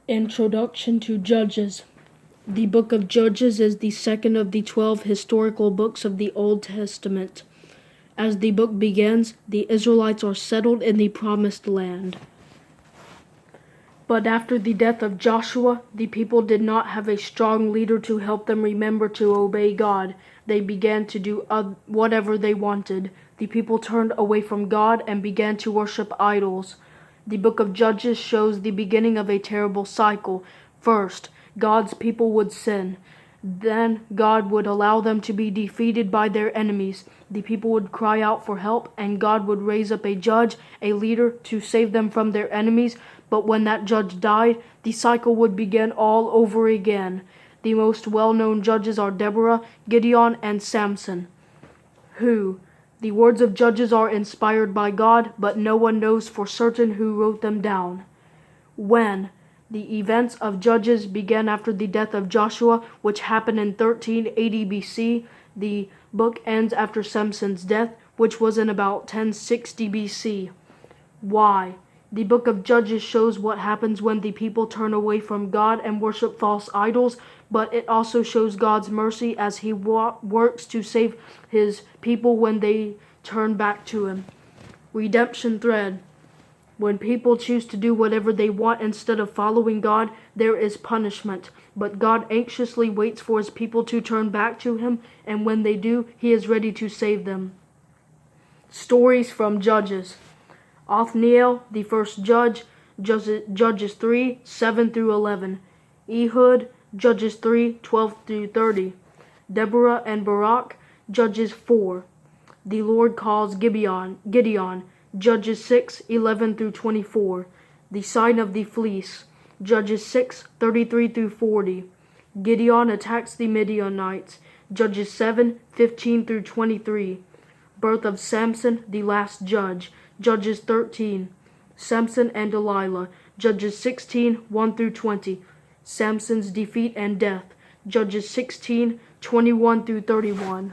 Introduction to Judges. The book of Judges is the second of the 12 historical books of the Old Testament. As the book begins, the Israelites are settled in the Promised Land. But after the death of Joshua, the people did not have a strong leader to help them remember to obey God. They began to do whatever they wanted. The people turned away from God and began to worship idols. The book of Judges shows the beginning of a terrible cycle. First, God's people would sin. Then God would allow them to be defeated by their enemies. The people would cry out for help, and God would raise up a judge, a leader, to save them from their enemies. But when that judge died, the cycle would begin all over again. The most well-known judges are Deborah, Gideon, and Samson. The words of Judges are inspired by God, but no one knows for certain who wrote them down. When the events of Judges began after the death of Joshua, which happened in 1380 BC, the book ends after Samson's death, which was in about 1060 BC. Why? The book of Judges shows what happens when the people turn away from God and worship false idols, but it also shows God's mercy as He works to save His people when they turn back to Him. Redemption thread. When people choose to do whatever they want instead of following God, there is punishment. But God anxiously waits for His people to turn back to Him, and when they do, He is ready to save them. Stories from Judges. Othniel, the first judge, Judges 3, 7 through 11. Ehud, Judges 3, 12 through 30. Deborah and Barak, Judges 4. The Lord calls Gideon, Judges 6, 11 through 24. The sign of the fleece, Judges 6, 33 through 40. Gideon attacks the Midianites, Judges 7, 15 through 23. Birth of Samson, the last judge, Judges 13. Samson and Delilah, Judges 16, 1 through 20. Samson's defeat and death, Judges 16, 21 through 31.